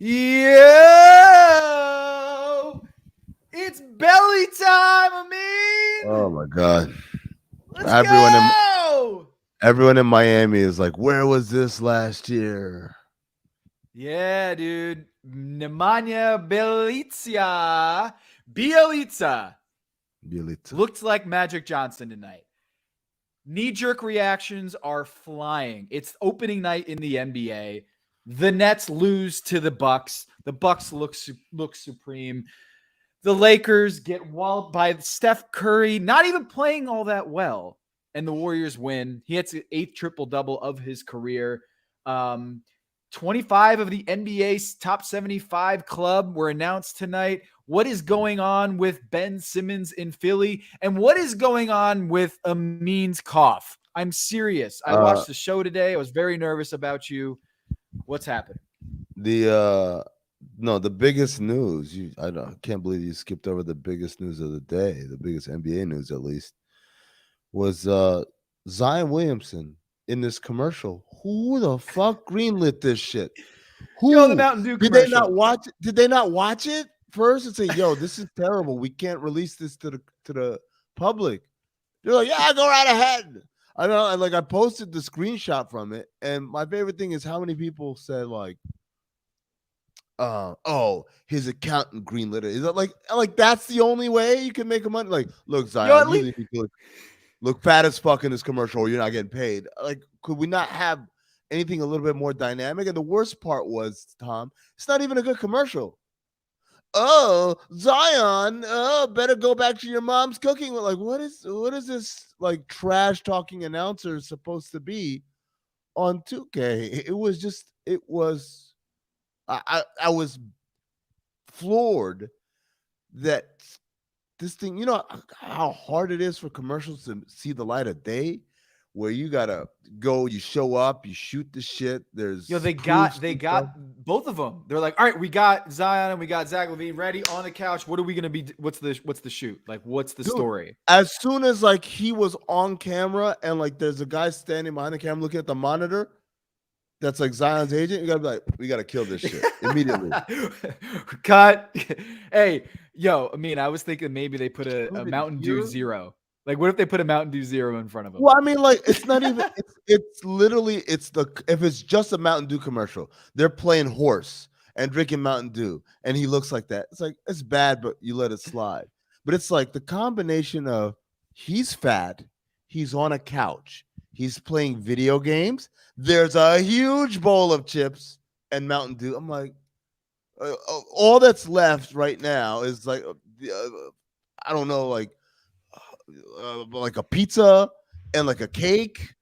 Yo! It's belly time, Amin! Oh my God. Let's Everyone go! everyone in Miami is like, where was this last year? Yeah, dude. Nemanja Bjelica looked like Magic Johnson tonight. Knee-jerk reactions are flying. It's opening night in the NBA. The Nets lose to the Bucks. The Bucks look supreme. The Lakers get walloped by Steph Curry, not even playing all that well. And the Warriors win. He hits the 8th triple-double of his career. 25 of the NBA's top 75 club were announced tonight. What is going on with Ben Simmons in Philly? And what is going on with Amin's cough? I'm serious. I watched the show today. I was very nervous about you. What's happening? The biggest news. I can't believe you skipped over the biggest news of the day. The biggest NBA news, at least, was Zion Williamson in this commercial. Who the fuck greenlit this shit? Who? Yo, the Mountain Dew commercial. Did they not watch it? Did they not watch it first and say, "Yo, this is terrible. We can't release this to the public"? They're like, "Yeah, go right ahead." I know. And like, I posted the screenshot from it, and my favorite thing is how many people said like, "Oh, his accountant greenlit it." Is that like that's the only way you can make money? Like, look, Zion, you need to look fat as fuck in this commercial, or you're not getting paid. Like, could we not have anything a little bit more dynamic? And the worst part was, Tom, it's not even a good commercial. Oh, Zion, better go back to your mom's cooking. Like, what is this like trash talking announcer supposed to be on 2K? I was floored that this thing, you know how hard it is for commercials to see the light of day, where you gotta go, you show up, you shoot the shit. There's they got both of them. They're like, all right, we got Zion and we got Zach LaVine ready on the couch. What are we gonna be? What's the shoot? Like, what's the story? As soon as like he was on camera and like there's a guy standing behind the camera looking at the monitor, that's like Zion's agent, you gotta be like, we gotta kill this shit immediately. Cut. Hey, yo, I mean, I was thinking maybe they put a Mountain Dew Zero. Like, what if they put a Mountain Dew Zero in front of him? Well, I mean, like, it's not even. It's literally. If it's just a Mountain Dew commercial, they're playing horse and drinking Mountain Dew, and he looks like that. It's like, it's bad, but you let it slide. But it's like the combination of he's fat, he's on a couch, he's playing video games. There's a huge bowl of chips and Mountain Dew. I'm like, all that's left right now is like, I don't know, like a pizza and like a cake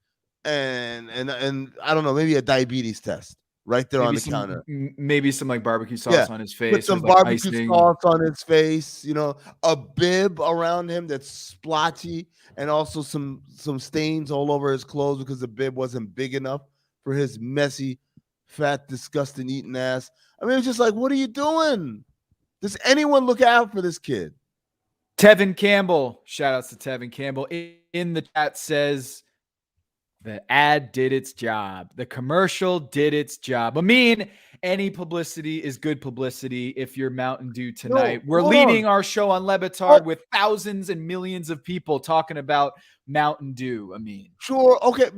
and I don't know, maybe a diabetes test right there on the counter. Maybe some like barbecue sauce on his face. Put some barbecue sauce on his face, you know, a bib around him that's splotchy, and also some stains all over his clothes because the bib wasn't big enough for his messy, fat, disgusting eating ass. I mean, it's just like, what are you doing? Does anyone look out for this kid? Tevin Campbell, shout outs to Tevin Campbell in the chat, says the ad did its job. The commercial did its job. I mean, any publicity is good publicity if you're Mountain Dew tonight. We're leading our show on LeBatard with thousands and millions of people talking about Mountain Dew. I mean, sure. Okay.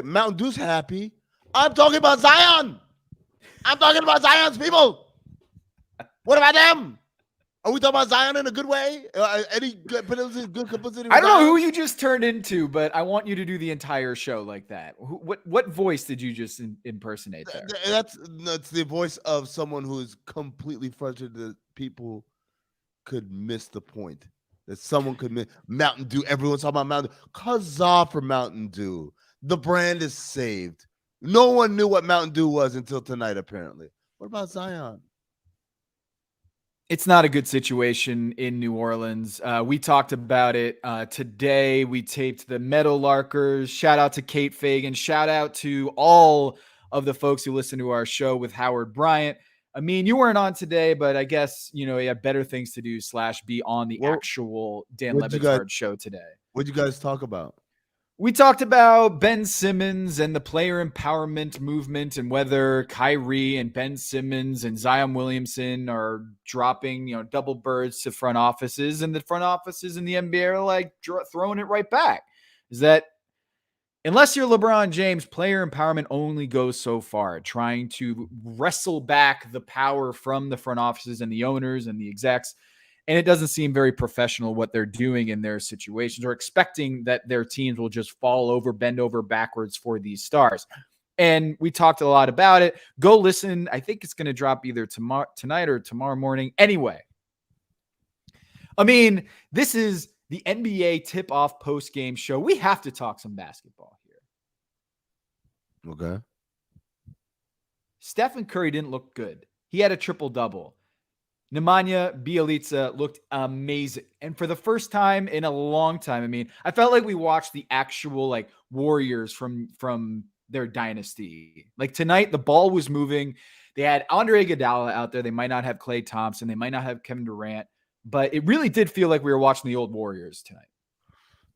Mountain Dew's happy. I'm talking about Zion. I'm talking about Zion's people. What about them? Are we talking about Zion in a good way? Any good publicity? I don't know who you just turned into, but I want you to do the entire show like that. What voice did you just impersonate there? That's the voice of someone who is completely frustrated that people could miss the point. That someone could miss Mountain Dew. Everyone's talking about Mountain Dew. Huzzah for Mountain Dew. The brand is saved. No one knew what Mountain Dew was until tonight, apparently. What about Zion? It's not a good situation in New Orleans. We talked about it today. We taped the Meadowlarkers. Shout out to Kate Fagan. Shout out to all of the folks who listen to our show with Howard Bryant. I mean, you weren't on today, but I guess, you have better things to do / be on the actual Dan LeBatard show today. What'd you guys talk about? We talked about Ben Simmons and the player empowerment movement and whether Kyrie and Ben Simmons and Zion Williamson are dropping, double birds to front offices, and the front offices in the NBA are like throwing it right back. Is that unless you're LeBron James, player empowerment only goes so far, trying to wrestle back the power from the front offices and the owners and the execs. And it doesn't seem very professional what they're doing in their situations, or expecting that their teams will just fall over, bend over backwards for these stars. And we talked a lot about it. Go listen. I think it's going to drop either tonight or tomorrow morning. Anyway, I mean, this is the NBA tip-off post-game show. We have to talk some basketball here. Okay. Stephen Curry didn't look good. He had a triple-double. Nemanja Bjelica looked amazing. And for the first time in a long time, I mean, I felt like we watched the actual Warriors from their dynasty. Like tonight, the ball was moving. They had Andre Iguodala out there. They might not have Klay Thompson. They might not have Kevin Durant. But it really did feel like we were watching the old Warriors tonight.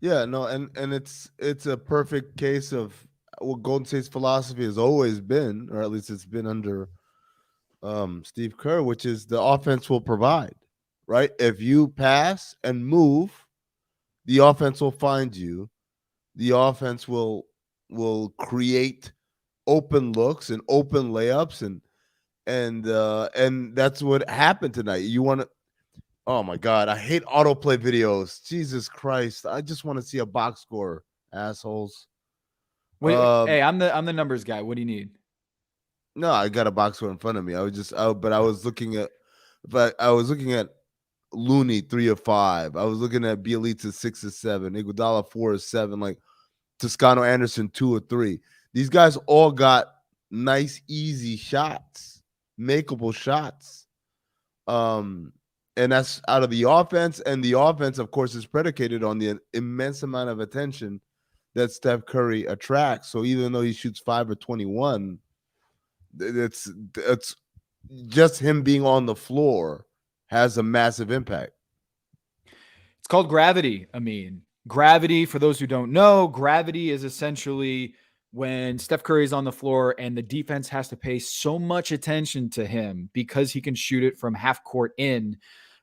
Yeah, no, and it's a perfect case of what Golden State's philosophy has always been, or at least it's been under Steve Kerr, which is the offense will provide, right? If you pass and move, the offense will find you. The offense will create open looks and open layups, and that's what happened tonight. You want to? Oh my God, I hate autoplay videos. Jesus Christ, I just want to see a box score, assholes. Wait, hey, I'm the numbers guy. What do you need? No, I got a box score in front of me. I was looking at Looney 3 of 5. I was looking at Bjelica 6 of 7, Iguodala 4 of 7, like Toscano Anderson 2 of 3. These guys all got nice, easy shots, makeable shots. And that's out of the offense. And the offense, of course, is predicated on the immense amount of attention that Steph Curry attracts. So even though he shoots 5 or 21, it's just him being on the floor has a massive impact. It's called gravity, Amin. Gravity, for those who don't know, gravity is essentially when Steph Curry is on the floor and the defense has to pay so much attention to him because he can shoot it from half court in,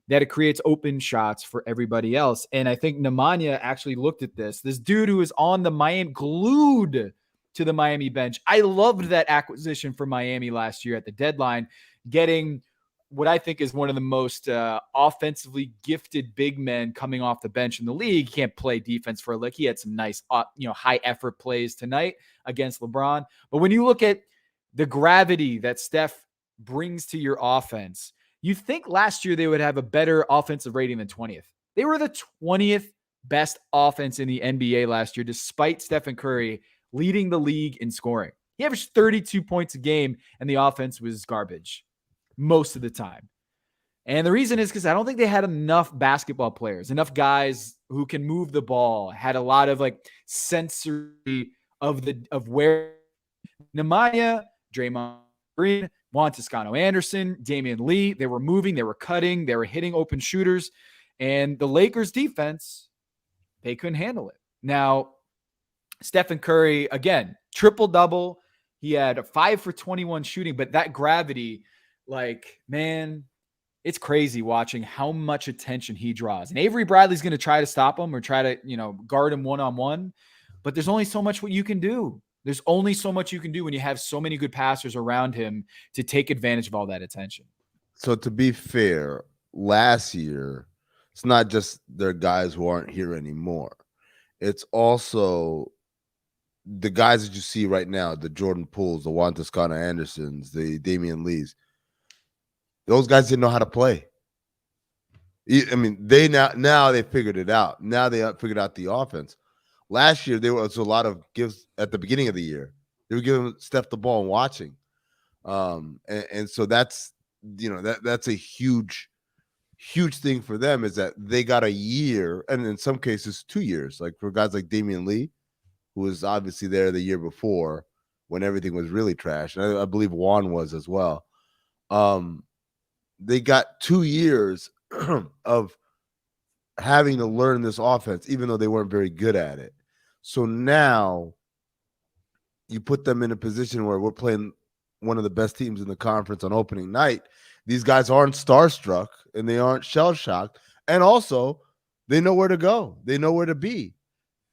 that it creates open shots for everybody else. And I think Nemanja actually looked at this. This dude who is on the Miami, glued to the Miami bench. I loved that acquisition for Miami last year at the deadline, getting what I think is one of the most offensively gifted big men coming off the bench in the league. He can't play defense for a lick. He had some nice, high effort plays tonight against LeBron. But when you look at the gravity that Steph brings to your offense, you think last year they would have a better offensive rating than 20th. They were the 20th best offense in the NBA last year, despite Stephen Curry leading the league in scoring. He averaged 32 points a game, and the offense was garbage most of the time. And the reason is because I don't think they had enough basketball players, enough guys who can move the ball, had a lot of sensory of where Nemanja, Draymond Green, Juan Toscano Anderson, Damian Lee, they were moving, they were cutting, they were hitting open shooters, and the Lakers defense, they couldn't handle it. Now, Stephen Curry, again, triple-double. He had a 5 for 21 shooting, but that gravity, man, it's crazy watching how much attention he draws. And Avery Bradley's going to try to stop him or try to, guard him one-on-one, but there's only so much what you can do. There's only so much you can do when you have so many good passers around him to take advantage of all that attention. So to be fair, last year, it's not just their guys who aren't here anymore. It's also the guys that you see right now, the Jordan Pooles, the Juan Toscano Andersons, the Damian Lees. Those guys didn't know how to play. I mean, they now they figured it out. Now they figured out the offense. Last year, there was a lot of gives at the beginning of the year. They were giving Steph the ball and watching. And so that's a huge thing for them, is that they got a year, and in some cases 2 years. Like for guys like Damian Lee, who was obviously there the year before when everything was really trash, and I believe Juan was as well. They got 2 years of having to learn this offense, even though they weren't very good at it. So now you put them in a position where we're playing one of the best teams in the conference on opening night. These guys aren't starstruck and they aren't shell shocked. And also, they know where to go. They know where to be.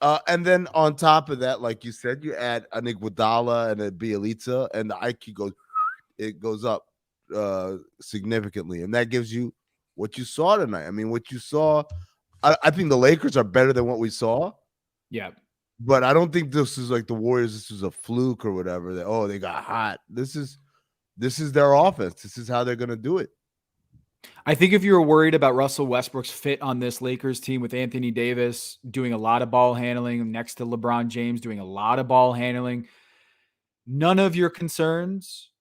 And then on top of that, like you said, you add an Iguodala and a Bielitsa, and the IQ goes up significantly. And that gives you what you saw tonight. I mean, what you saw, I think the Lakers are better than what we saw. Yeah. But I don't think this is like the Warriors. This is a fluke or whatever. That they got hot. This is their offense. This is how they're going to do it. I think if you were worried about Russell Westbrook's fit on this Lakers team with Anthony Davis doing a lot of ball handling next to LeBron James doing a lot of ball handling, none of your concerns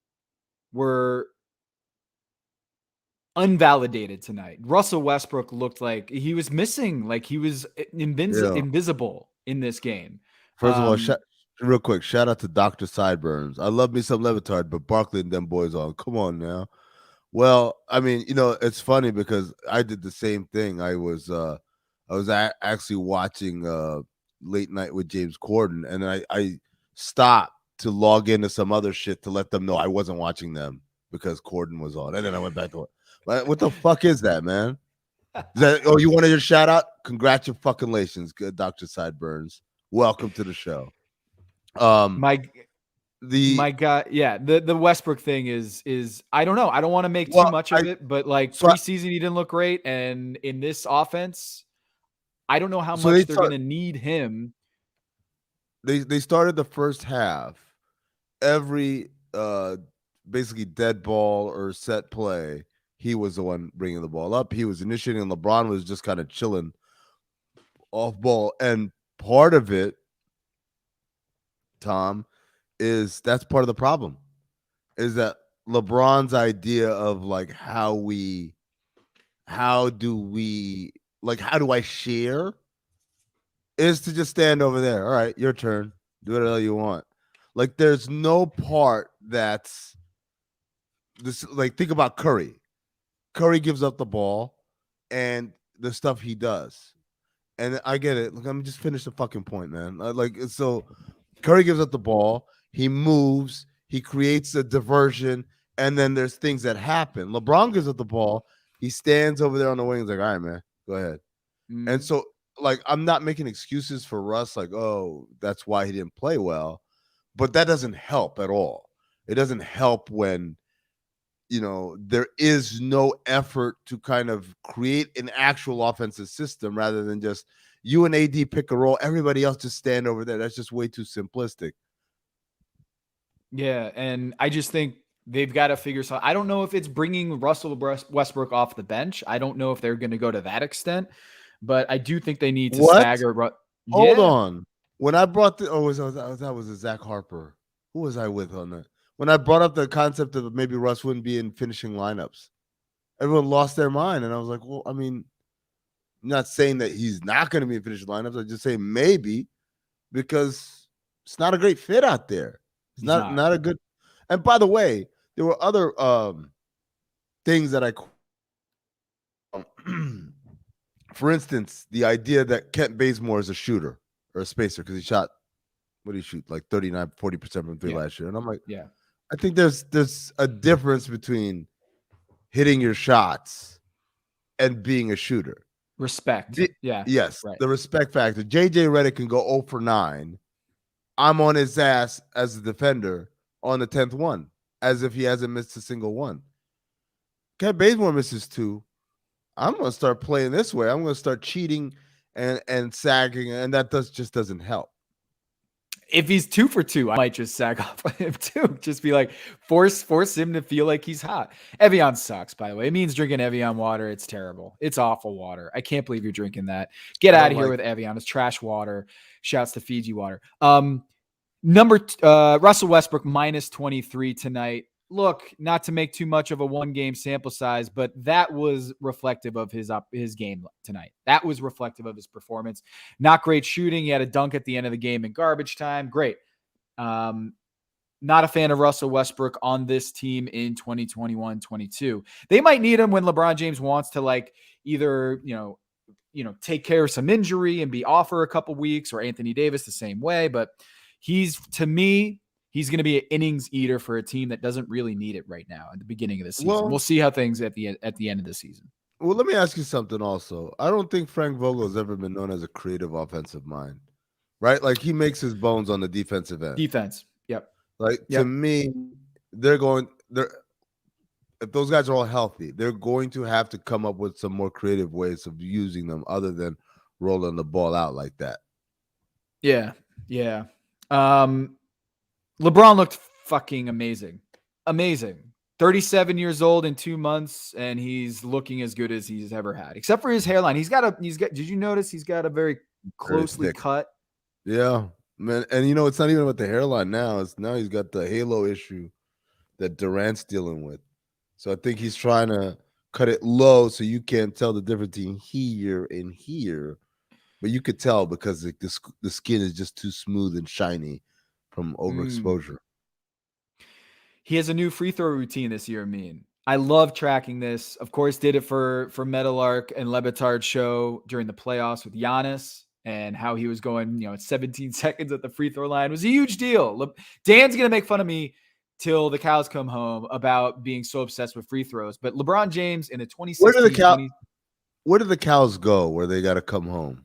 were unvalidated tonight. Russell Westbrook looked like he was missing, like he was invisible in this game. First of all, real quick, shout out to Dr. Sideburns. I love me some LeBatard, but Barkley and them boys on. Come on now. Well, I mean, it's funny because I did the same thing. I was actually watching Late Night with James Corden, and I stopped to log into some other shit to let them know I wasn't watching them because Corden was on, and then I went back to it. What the fuck is that, man? You wanted your shout out? Congratulations, good Dr. Sideburns. Welcome to the show. My God, yeah, the Westbrook thing is I don't know. I don't want to make too much of it, but like preseason he didn't look great, and in this offense, I don't know how much they're going to need him. They started the first half. Every basically dead ball or set play, he was the one bringing the ball up. He was initiating, and LeBron was just kind of chilling off ball. And part of it, Tom, is that's part of the problem, is that LeBron's idea of like how do I share is to just stand over there. All right, your turn. Do whatever you want. Like there's no part that's this. Like think about Curry. Curry gives up the ball and the stuff he does. And I get it. Look, I'm just finish the fucking point, man. So Curry gives up the ball. He moves, he creates a diversion, and then there's things that happen. LeBron gives up the ball, he stands over there on the wings like, all right, man, go ahead. Mm-hmm. And so, like, I'm not making excuses for Russ, like, oh, that's why he didn't play well, but that doesn't help at all. It doesn't help when, there is no effort to kind of create an actual offensive system rather than just you and AD pick a role, everybody else just stand over there. That's just way too simplistic. Yeah, and I just think they've got to figure something. I don't know if it's bringing Russell Westbrook off the bench. I don't know if they're going to go to that extent, but I do think they need to stagger. Hold on. When I brought that was a Zach Harper. Who was I with on that? When I brought up the concept of maybe Russ wouldn't be in finishing lineups, everyone lost their mind, and I was like, well, I mean, I'm not saying that he's not going to be in finishing lineups. I just say maybe because it's not a great fit out there. It's not a good. And by the way, there were other things that for instance, the idea that Kent Bazemore is a shooter or a spacer because he shot, what did he shoot? Like 39, 40% from three last year. And I'm like, yeah, I think there's a difference between hitting your shots and being a shooter. Respect. Yes. Right. The respect factor. JJ Redick can go 0 for 9. I'm on his ass as a defender on the 10th one, as if he hasn't missed a single one. Kent Bazemore misses 2. I'm going to start playing this way. I'm going to start cheating and sagging, and that just doesn't help. If he's 2 for 2, I might just sag off on him too. Just be like, force him to feel like he's hot. Evian sucks, by the way. It means drinking Evian water. It's terrible. It's awful water. I can't believe you're drinking that. Get out of here with Evian. It's trash water. Shouts to Fiji water. Russell Westbrook minus 23 tonight. Look, not to make too much of a one-game sample size, but that was reflective of his game tonight. That was reflective of his performance. Not great shooting. He had a dunk at the end of the game in garbage time. Great. Not a fan of Russell Westbrook on this team in 2021-22. They might need him when LeBron James wants to either, take care of some injury and be off for a couple weeks, or Anthony Davis the same way. But to me, he's going to be an innings eater for a team that doesn't really need it right now at the beginning of the season. We'll see how things at the end of the season. Well, let me ask you something also. I don't think Frank Vogel has ever been known as a creative offensive mind, right? Like, he makes his bones on the defensive end. Defense. Yep. To me, if those guys are all healthy, they're going to have to come up with some more creative ways of using them other than rolling the ball out like that. Yeah. Yeah. LeBron looked fucking amazing. Amazing. 37 years old in 2 months, and he's looking as good as he's ever had, except for his hairline. Did you notice he's got a very closely cut? Yeah, man. And it's not even about the hairline now. Now he's got the halo issue that Durant's dealing with. So I think he's trying to cut it low so you can't tell the difference between here and here. But you could tell because the skin is just too smooth and shiny from overexposure. He has a new free throw routine this year, Amin. I love tracking this. Of course, did it for Meadowlark and LeBatard show during the playoffs with Giannis, and how he was going, at 17 seconds at the free throw line. It was a huge deal. Dan's going to make fun of me till the cows come home about being so obsessed with free throws. But LeBron James in the 2016 where do the cows go where they got to come home?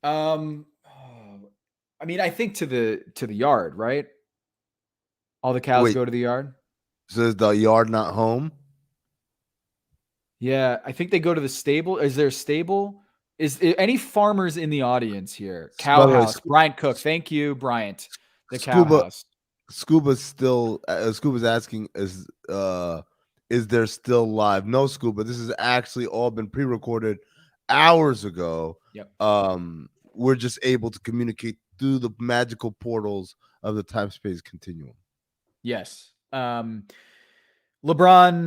I mean, I think to the yard, right? All the cows go to the yard. So is the yard not home? Yeah, I think they go to the stable. Is there a stable? Is any farmers in the audience here? Cow house. Bryant Cook. Thank you, Bryant. The cow house. Scuba's asking, is there still live? No, Scuba. This has actually all been pre-recorded hours ago. Yep. We're just able to communicate through the magical portals of the time-space continuum. Yes. LeBron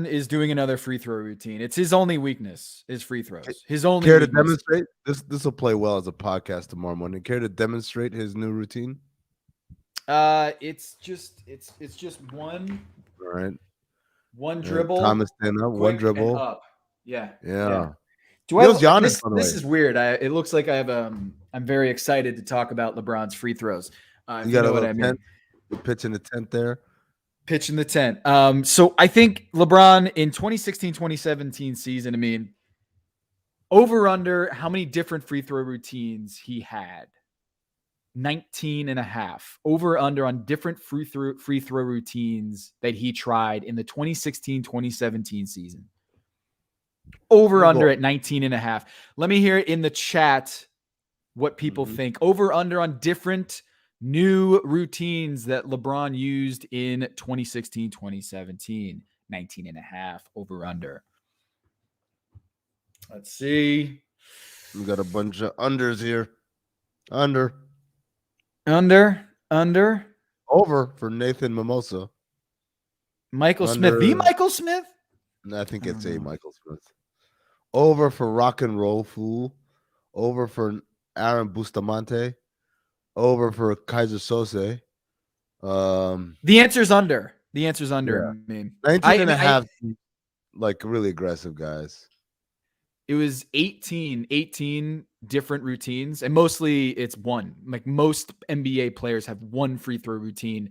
is doing another free throw routine. It's his only weakness, is free throws. His only care weakness. To demonstrate this will play well as a podcast tomorrow morning. Care to demonstrate his new routine? It's just one. All right. One dribble. Thomas stand up. One dribble. Up. Yeah. Do I have Giannis? This is weird. It looks like I have. I'm very excited to talk about LeBron's free throws. You got what I mean. You're pitching the tent there. Pitching the tent. So I think LeBron in 2016-2017 season, I mean, over under how many different free throw routines he had? 19 and a half. Over under on different free throw routines that he tried in the 2016-2017 season. Over under at 19 and a half. Let me hear in the chat what people think. Over under on different new routines that LeBron used in 2016-2017. 19 and a half. Over under. Let's see. We got a bunch of unders here. Under. Over for Nathan Mimosa. Michael Smith. The Michael Smith? I think it's a Michael Smith. Over for Rock and Roll Fool. Over for Aaron Bustamante. Over for Kaiser Sose. The answer's under. The answer's under. Yeah. I mean, 19 and a half, like really aggressive guys. It was 18 different routines, and mostly it's one. Like most NBA players have one free throw routine.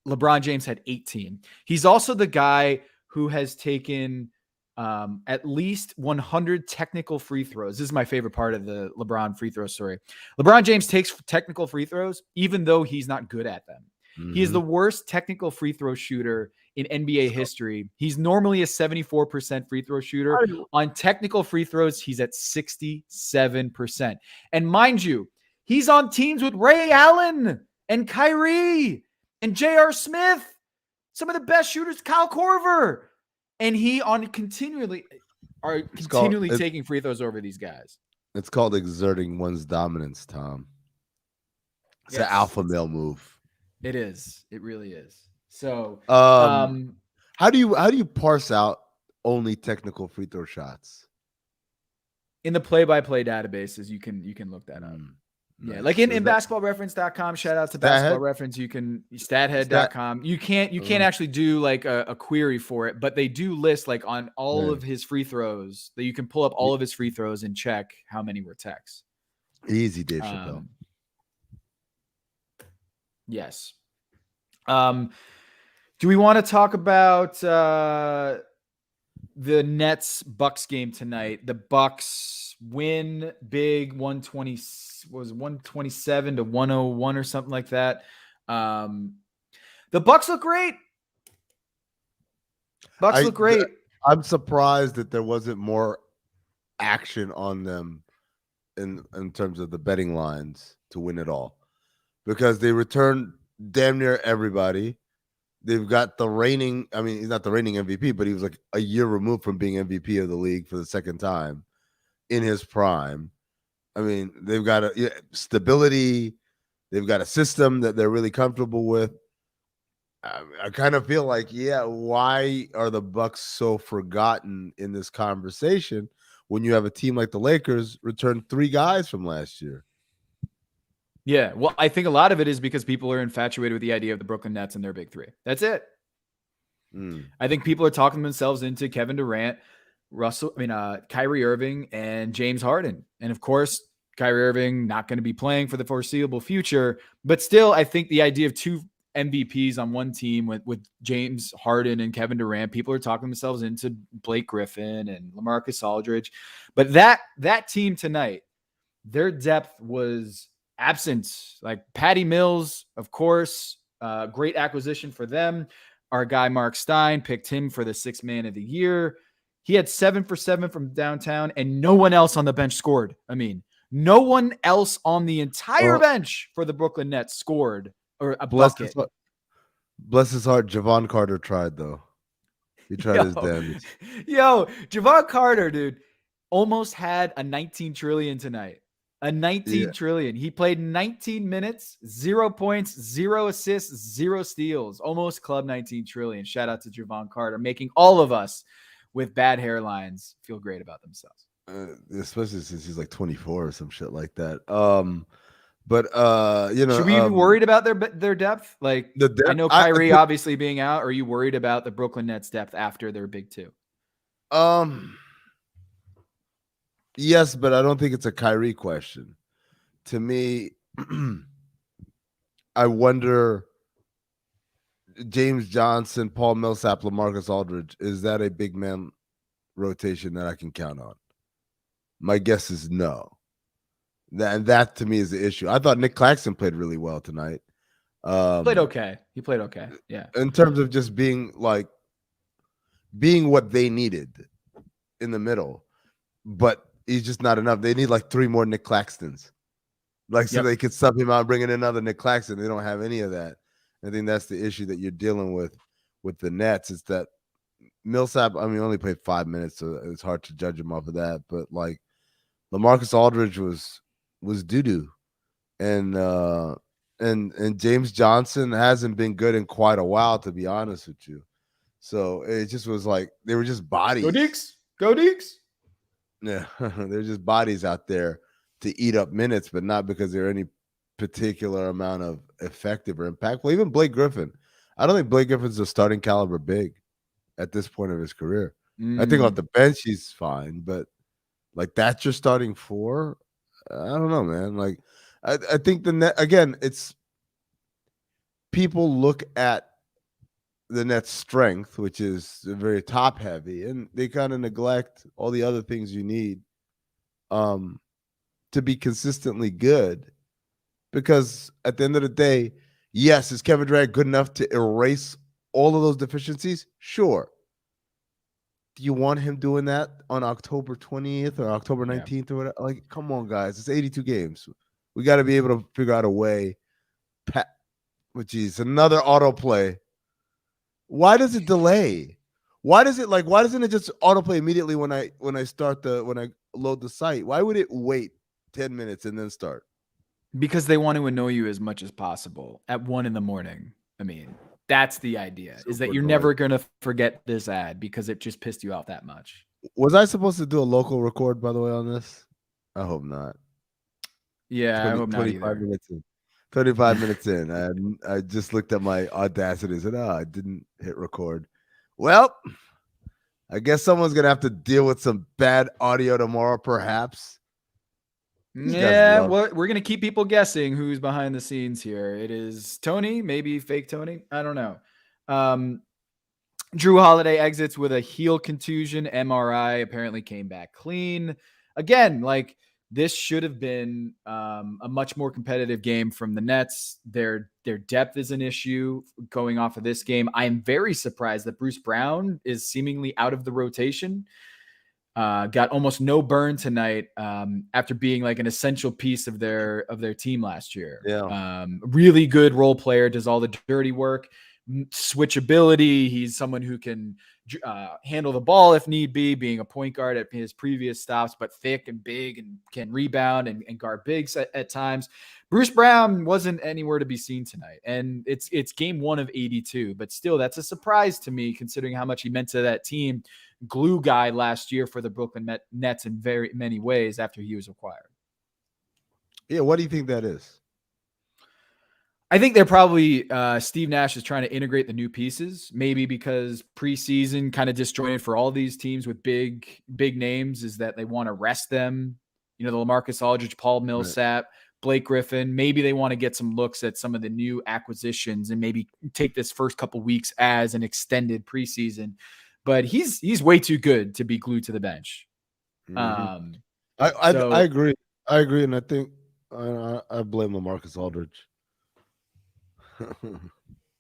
LeBron James had 18. He's also the guy who has taken at least 100 technical free throws. This is my favorite part of the LeBron free throw story. LeBron James takes technical free throws, even though he's not good at them. He is the worst technical free throw shooter in NBA history. He's normally a 74% free throw shooter. On technical free throws, he's at 67%. And mind you, he's on teams with Ray Allen and Kyrie and J.R. Smith, some of the best shooters, Kyle Korver. And he continually taking free throws over these guys. It's called exerting one's dominance, Tom. It's an alpha male move. It is. It really is. So, how do you parse out only technical free throw shots? In the play-by-play databases, you can look that up. Yeah, Nice. like in basketballreference.com, shout out to Basketball Reference. You can stathead.com. You can't actually do like a query for it, but they do list like on all of his free throws that you can pull up all of his free throws and check how many were techs. Easy, Dave Chappelle. Yes. Do we want to talk about the Nets Bucks game tonight? The Bucks win big, 127 to 101 or something like that. The Bucks look great. Look great. I'm surprised that there wasn't more action on them in terms of the betting lines to win it all, because they returned damn near everybody. They've got the reigning, I mean, he's not the reigning MVP, but he was like a year removed from being MVP of the league for the second time in his prime. I mean, they've got stability. They've got a system that they're really comfortable with. I kind of feel like, why are the Bucks so forgotten in this conversation when you have a team like the Lakers return 3 guys from last year? Yeah, well, I think a lot of it is because people are infatuated with the idea of the Brooklyn Nets and their big 3. That's it. I think people are talking themselves into Kevin Durant, Kyrie Irving, and James Harden. And of course, Kyrie Irving not going to be playing for the foreseeable future. But still, I think the idea of 2 MVPs on one team with James Harden and Kevin Durant, people are talking themselves into Blake Griffin and LaMarcus Aldridge. But that team tonight, their depth was absent. Like Patty Mills, of course, great acquisition for them. Our guy Mark Stein picked him for the 6th man of the year. He had 7 for 7 from downtown, and no one else on the bench scored. I mean, no one else on the entire bench for the Brooklyn Nets scored or a bucket. Bless his heart, Javon Carter tried, though. He tried his damage. Javon Carter, dude, almost had a 19 trillion tonight. A 19 trillion. He played 19 minutes, 0 points, 0 assists, 0 steals. Almost club 19 trillion. Shout out to Javon Carter, making all of us with bad hairlines feel great about themselves. Especially since he's like 24 or some shit like that. But should we be worried about their depth? Like I know Kyrie obviously being out. Are you worried about the Brooklyn Nets depth after their big 2? Yes, but I don't think it's a Kyrie question. To me, I wonder, James Johnson, Paul Millsap, LaMarcus Aldridge, is that a big man rotation that I can count on? My guess is no. That to me is the issue. I thought Nick Claxton played really well tonight. He played okay. Yeah. In terms of just being what they needed in the middle. But he's just not enough. They need like 3 more Nick Claxtons. So they could sub him out and bring in another Nick Claxton. They don't have any of that. I think that's the issue that you're dealing with the Nets. It's that Millsap, only played 5 minutes, so it's hard to judge him off of that. But like LaMarcus Aldridge was doo-doo. And James Johnson hasn't been good in quite a while, to be honest with you. So it just was like they were just bodies. Go Deeks. Yeah, they're just bodies out there to eat up minutes, but not because they're any particular amount of effective or impactful. Even Blake Griffin. I don't think Blake Griffin's a starting caliber big at this point of his career. I think off the bench he's fine, but like that's your starting 4. I don't know, man. Like I think the net again, it's people look at the Nets' strength, which is very top heavy, and they kind of neglect all the other things you need to be consistently good. Because at the end of the day, yes, is Kevin Durant good enough to erase all of those deficiencies? Sure. Do you want him doing that on October 20th or October 19th or whatever? Like, come on, guys. It's 82 games. We got to be able to figure out a way. Another autoplay. Why does it delay? Why doesn't it just autoplay immediately when I load the site? Why would it wait 10 minutes and then start? Because they want to annoy you as much as possible at 1 a.m. That's the idea, is that you're never going to forget this ad because it just pissed you off that much. Was I supposed to do a local record, by the way, on this? I hope not. Yeah, I hope not 25 either. minutes in. 25 minutes in. I just looked at my Audacity and said, I didn't hit record. Well, I guess someone's going to have to deal with some bad audio tomorrow, perhaps. Yeah, we're going to keep people guessing who's behind the scenes here. It is Tony, maybe fake Tony. I don't know. Drew Holiday exits with a heel contusion. MRI apparently came back clean. Again, like this should have been a much more competitive game from the Nets. Their depth is an issue going off of this game. I am very surprised that Bruce Brown is seemingly out of the rotation. Got almost no burn tonight after being like an essential piece of their team last year. Yeah. Really good role player, does all the dirty work. Switchability. He's someone who can handle the ball if need be, being a point guard at his previous stops, but thick and big and can rebound and guard bigs at times. Bruce Brown wasn't anywhere to be seen tonight, and it's game 1 of 82, but still that's a surprise to me considering how much he meant to that team. Glue guy last year for the Brooklyn Nets in very many ways after he was acquired. Yeah, what do you think that is? I think they're probably Steve Nash is trying to integrate the new pieces, maybe because preseason kind of disjointed for all these teams with big names is that they want to rest them. You know, the LaMarcus Aldridge, Paul Millsap, Blake Griffin. Maybe they want to get some looks at some of the new acquisitions and maybe take this first couple weeks as an extended preseason. But he's way too good to be glued to the bench. Mm-hmm. I agree. I agree, and I think I blame LaMarcus Aldridge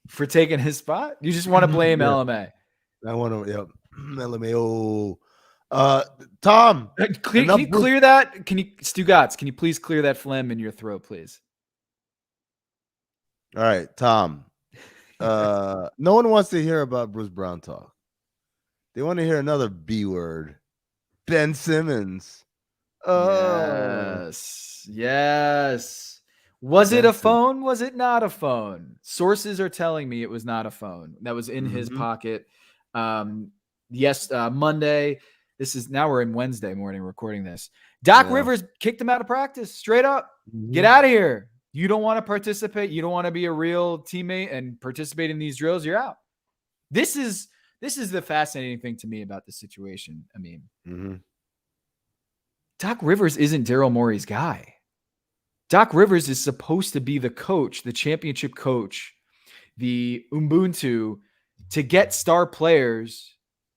for taking his spot. You just want to blame LMA. I want to, yep. LMAO. Tom, can you clear that? Can you, Stugotz? Can you please clear that phlegm in your throat, please? All right, Tom. No one wants to hear about Bruce Brown talk. They want to hear another B word. Ben Simmons. Oh. Yes. Was it a phone? Was it not a phone? Sources are telling me it was not a phone that was in his pocket. Monday. Now we're in Wednesday morning recording this. Doc Rivers kicked him out of practice straight up. Get out of here. You don't want to participate. You don't want to be a real teammate and participate in these drills. You're out. This is the fascinating thing to me about this situation. I mean, Doc Rivers isn't Daryl Morey's guy. Doc Rivers is supposed to be the coach, the championship coach, the Ubuntu, to get star players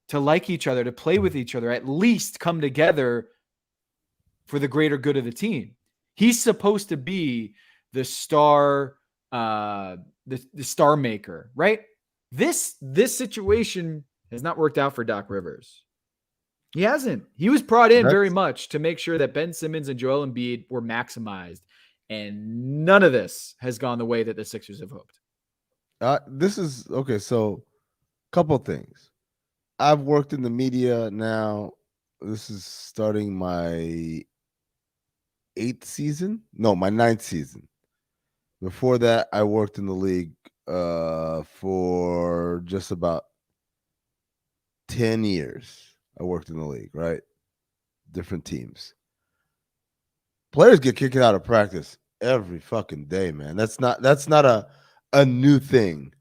to like each other, to play with each other, at least come together for the greater good of the team. He's supposed to be the star, the star maker, right? This situation has not worked out for Doc Rivers. He hasn't. He was brought in very much to make sure that Ben Simmons and Joel Embiid were maximized, and none of this has gone the way that the Sixers have hoped. This is okay. So, couple things. I've worked in the media now. This is starting my 8th season. No, my 9th season. Before that, I worked in the league for just about 10 years. I worked in the league, right? Different teams. Players get kicked out of practice every fucking day, man. That's not a new thing.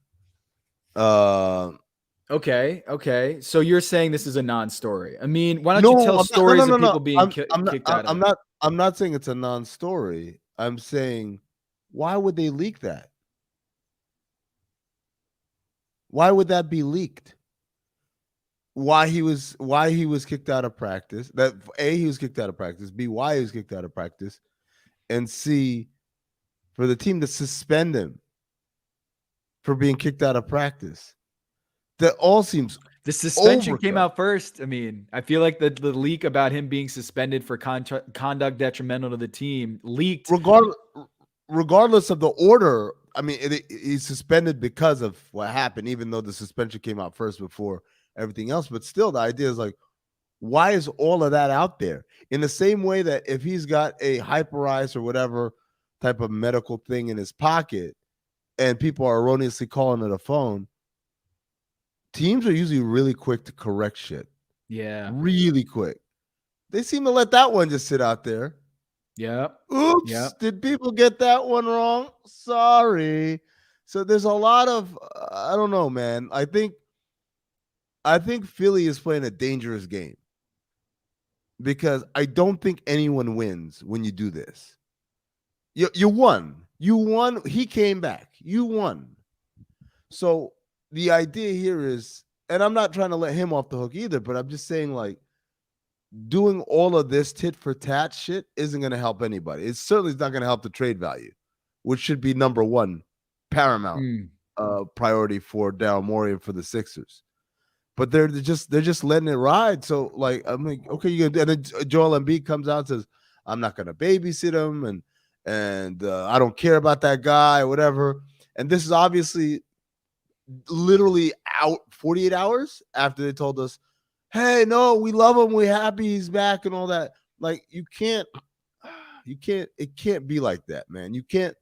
Okay. So you're saying this is a non-story. I mean, why don't you tell stories of people being kicked out of it? I'm not saying it's a non-story. I'm saying, why would they leak that? Why would that be leaked? Why he was kicked out of practice? That A, he was kicked out of practice. B, why he was kicked out of practice, and C, for the team to suspend him for being kicked out of practice. That all seems the suspension came out first. I mean, I feel like the leak about him being suspended for conduct detrimental to the team leaked. Regardless of the order, I mean, he's suspended because of what happened, even though the suspension came out first before everything else. But still, the idea is like, why is all of that out there? In the same way that if he's got a Hyperice or whatever type of medical thing in his pocket and people are erroneously calling it a phone, teams are usually really quick to correct shit. Yeah. Really quick. They seem to let that one just sit out there. Yep. Oops. Yep. Did people get that one wrong? Sorry. So there's a lot of I don't know, man. I think Philly is playing a dangerous game because I don't think anyone wins when you do this. You won. You won. He came back. You won. So the idea here is, and I'm not trying to let him off the hook either, but I'm just saying, like, doing all of this tit for tat shit isn't going to help anybody. It certainly is not going to help the trade value, which should be number one paramount priority for Daryl Morey and for the Sixers. But they're just letting it ride. So, like, I'm like, okay, you gonna, and then Joel Embiid comes out and says, I'm not gonna babysit him, and I don't care about that guy, or whatever. And this is obviously literally out 48 hours after they told us, hey, no, we love him, we're happy he's back and all that. Like, it can't be like that, man. You can't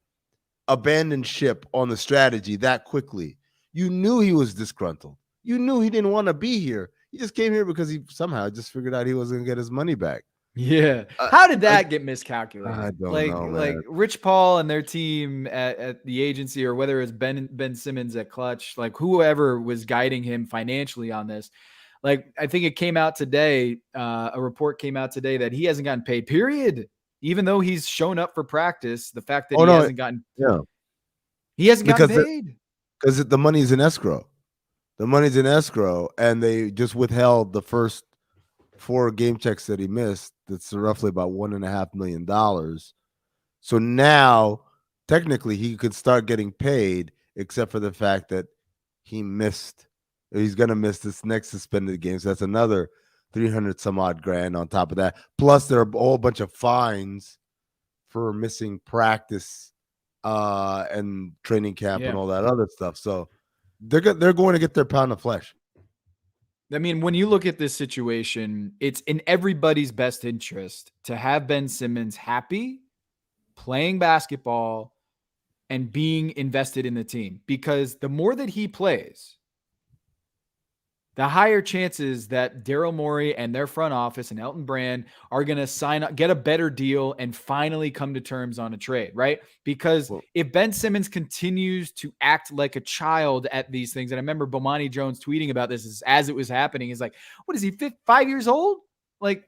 abandon ship on the strategy that quickly. You knew he was disgruntled. You knew he didn't want to be here. He just came here because he somehow just figured out he wasn't going to get his money back. Yeah. How did that get miscalculated? I don't know, man. Like Rich Paul and their team at the agency, or whether it's Ben Simmons at Clutch, like whoever was guiding him financially on this. Like, I think it came out today, a report came out today that he hasn't gotten paid, period. Even though he's shown up for practice, the fact that he hasn't gotten paid. Because the money's in escrow. The money's in escrow, and they just withheld the first 4 game checks that he missed. That's roughly about $1.5 million. So now, technically, he could start getting paid, except for the fact that he missed. He's going to miss this next suspended game. So that's another 300 some odd grand on top of that. Plus, there are a whole bunch of fines for missing practice and training camp and all that other stuff. So they're going to get their pound of flesh. I mean, when you look at this situation, it's in everybody's best interest to have Ben Simmons happy, playing basketball, and being invested in the team. Because the more that he plays, the higher chances that Daryl Morey and their front office and Elton Brand are going to sign up, get a better deal, and finally come to terms on a trade, right? Because if Ben Simmons continues to act like a child at these things, and I remember Bomani Jones tweeting about this as it was happening, he's like, what is he, 5 years old? Like,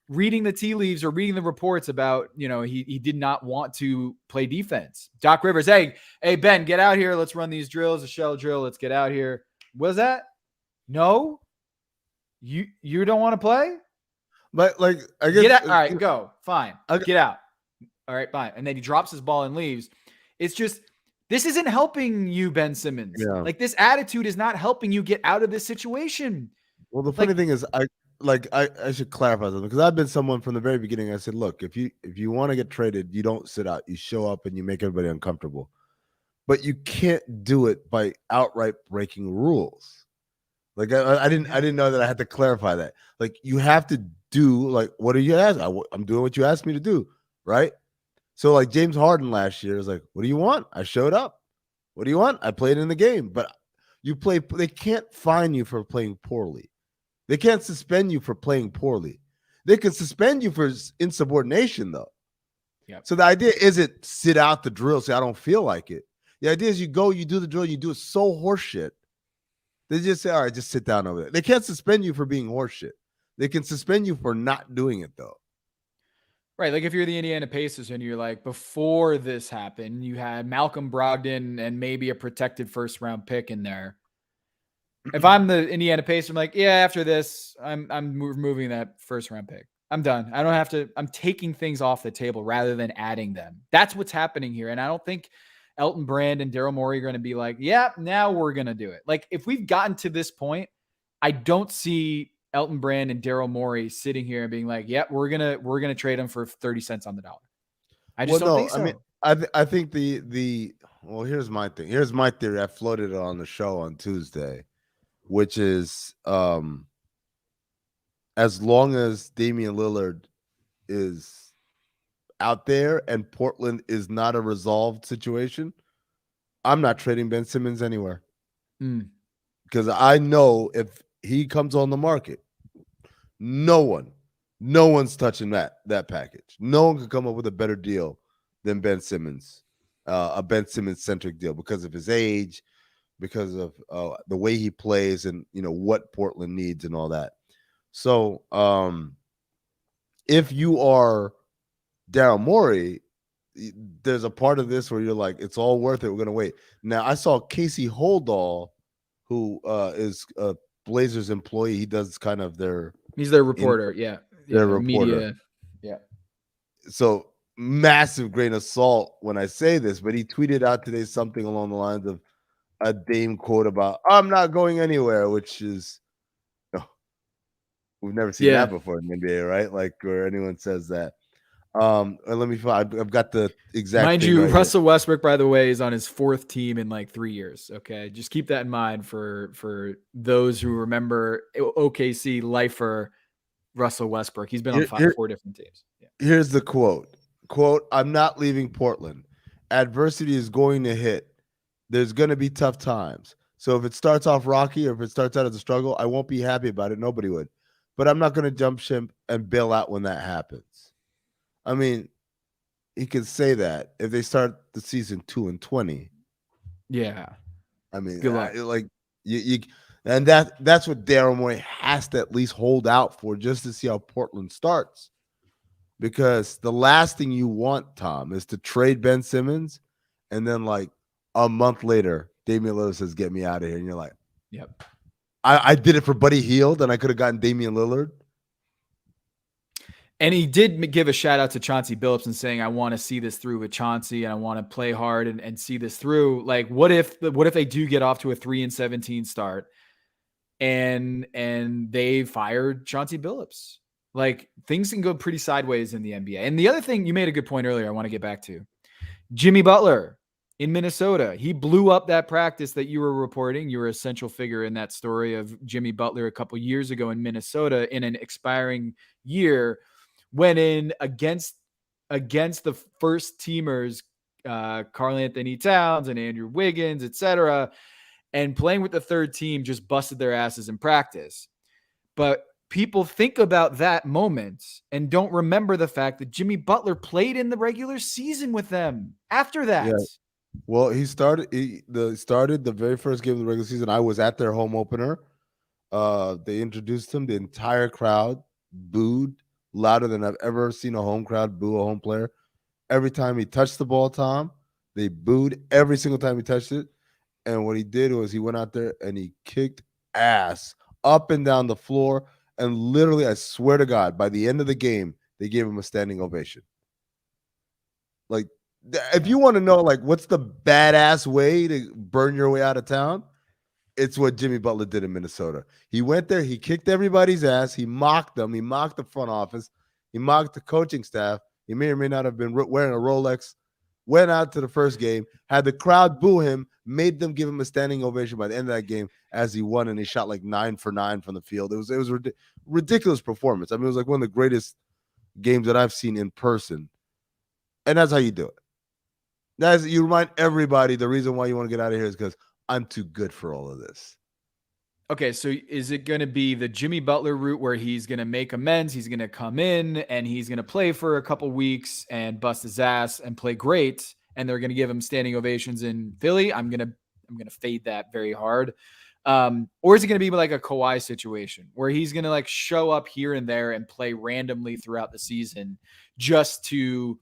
reading the tea leaves or reading the reports about, he did not want to play defense. Doc Rivers, hey, Ben, get out here. Let's run these drills, a shell drill. Let's get out here. What was that? No, you don't want to play? But, like, I guess. Get out. All right, go. Fine. Get out. All right, fine. And then he drops his ball and leaves. It's just, this isn't helping you, Ben Simmons. Yeah. Like, this attitude is not helping you get out of this situation. Well, the funny thing is, I should clarify something, because I've been someone from the very beginning. I said, look, if you want to get traded, you don't sit out. You show up and you make everybody uncomfortable. But you can't do it by outright breaking rules. Like, I didn't know that I had to clarify that. Like, you have to do, like, what are you asking? I'm doing what you asked me to do, right? So, like, James Harden last year was like, what do you want? I showed up. What do you want? I played in the game. But they can't fine you for playing poorly. They can't suspend you for playing poorly. They can suspend you for insubordination, though. Yep. So the idea isn't sit out the drill, say I don't feel like it. The idea is you go, you do the drill, you do it so horseshit. They just say, all right, just sit down over there. They can't suspend you for being horseshit. They can suspend you for not doing it, though. Right. Like, if you're the Indiana Pacers and you're like, before this happened, you had Malcolm Brogdon and maybe a protected first-round pick in there. If I'm the Indiana Pacers, I'm like, yeah, after this, I'm removing that first-round pick. I'm done. I don't have to. I'm taking things off the table rather than adding them. That's what's happening here. And I don't think Elton Brand and Daryl Morey are going to be like, yeah, now we're going to do it. Like, if we've gotten to this point, I don't see Elton Brand and Daryl Morey sitting here and being like, yeah, we're going to trade him for 30 cents on the dollar. I just don't think so. I mean, I think well, here's my thing. Here's my theory. I floated it on the show on Tuesday, which is, as long as Damian Lillard is out there and Portland is not a resolved situation, I'm not trading Ben Simmons anywhere. Because I know if he comes on the market, no one No one's touching that package. No one could come up with a better deal than Ben Simmons, a Ben Simmons centric deal because of his age, because of the way he plays, and what Portland needs and all that. So, if you are Daryl Morey, there's a part of this where you're like, it's all worth it. We're gonna wait. Now, I saw Casey Holdall, who is a Blazers employee. He does kind of he's their reporter. Their reporter. Media. Yeah. So massive grain of salt when I say this, but he tweeted out today something along the lines of a Dame quote about "I'm not going anywhere," which is we've never seen that before in the NBA, right? Like where anyone says that. Let me find. I've got the exact. Mind you, right Russell Westbrook, by the way, is on his 4th team in like 3 years. Okay, just keep that in mind for those who remember OKC lifer Russell Westbrook. He's been on 4 different teams. Yeah. Here's the quote. "I'm not leaving Portland. Adversity is going to hit. There's going to be tough times. So if it starts off rocky or if it starts out as a struggle, I won't be happy about it. Nobody would. But I'm not going to jump ship and bail out when that happens." I mean, he could say that if they start the season 2-20. Yeah. I mean, like you and that's what Daryl Morey has to at least hold out for, just to see how Portland starts. Because the last thing you want, Tom, is to trade Ben Simmons and then like a month later, Damian Lillard says, "Get me out of here." And you're like, "Yep. I did it for Buddy Hield and I could have gotten Damian Lillard." And he did give a shout out to Chauncey Billups and saying, "I want to see this through with Chauncey and I want to play hard and see this through." Like, what if they do get off to a 3-17 start and they fired Chauncey Billups? Like, things can go pretty sideways in the NBA. And the other thing, you made a good point earlier, I want to get back to. Jimmy Butler in Minnesota. He blew up that practice that you were reporting. You were a central figure in that story of Jimmy Butler a couple years ago in Minnesota in an expiring year. Went in against the first teamers, Karl Anthony Towns and Andrew Wiggins, etc., and playing with the third team, just busted their asses in practice. But people think about that moment and don't remember the fact that Jimmy Butler played in the regular season with them after that. Yeah. Well, he started the very first game of the regular season. I was at their home opener. They introduced him. The entire crowd booed louder than I've ever seen a home crowd boo a home player. Every time he touched the ball, Tom, they booed every single time he touched it. And what he did was he went out there and he kicked ass up and down the floor. And literally, I swear to God, by the end of the game, they gave him a standing ovation. Like, if you want to know, like, what's the badass way to burn your way out of town, it's what Jimmy Butler did in Minnesota. He went there, he kicked everybody's ass, he mocked them, he mocked the front office, he mocked the coaching staff. He may or may not have been wearing a Rolex, went out to the first game, had the crowd boo him, made them give him a standing ovation by the end of that game as he won, and he shot like 9 for 9 from the field. It was a ridiculous performance. I mean, it was like one of the greatest games that I've seen in person. And that's how you do it. You remind everybody the reason why you want to get out of here is because I'm too good for all of this. Okay, so is it going to be the Jimmy Butler route where he's going to make amends, he's going to come in and he's going to play for a couple weeks and bust his ass and play great, and they're going to give him standing ovations in Philly? I'm going to fade that very hard. Or is it going to be like a Kawhi situation where he's going to like show up here and there and play randomly throughout the season just to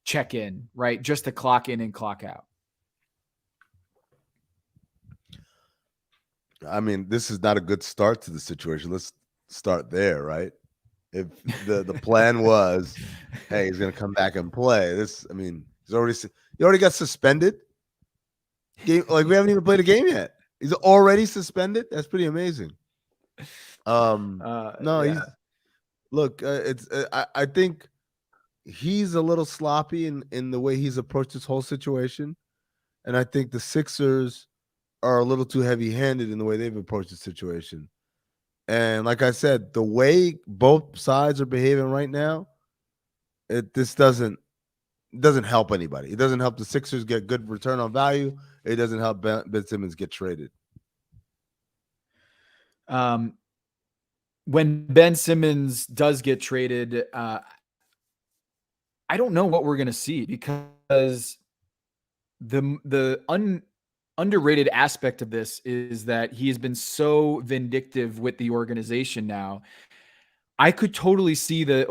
check in, right? Just to clock in and clock out? I mean, this is not a good start to the situation. Let's start there, right? If the plan was, hey, he's going to come back and play. He already got suspended. We haven't even played a game yet. He's already suspended. That's pretty amazing. I think he's a little sloppy in the way he's approached this whole situation, and I think the Sixers are a little too heavy-handed in the way they've approached the situation. And like I said, the way both sides are behaving right now, this doesn't help anybody. It doesn't help the Sixers get good return on value. It doesn't help Ben Simmons get traded. when Ben Simmons does get traded, I don't know what we're going to see, because the underrated aspect of this is that he has been so vindictive with the organization now. I could totally see the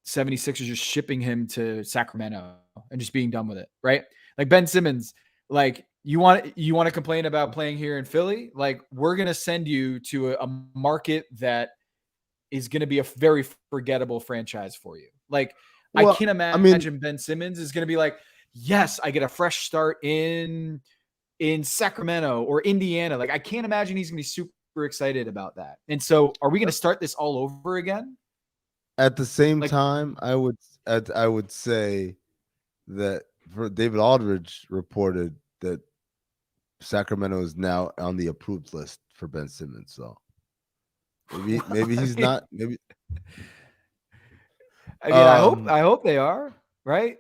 76ers just shipping him to Sacramento and just being done with it, right? Like Ben Simmons, like you want to complain about playing here in Philly? Like, we're going to send you to a market that is going to be a very forgettable franchise for you. Like, I can't imagine Ben Simmons is going to be like, yes, I get a fresh start in Sacramento or Indiana. Like, I can't imagine he's going to be super excited about that. And so, are we going to start this all over again? At the same time, I would say that David Aldridge reported that Sacramento is now on the approved list for Ben Simmons. So maybe he's not. Maybe. I mean, I hope they are, right?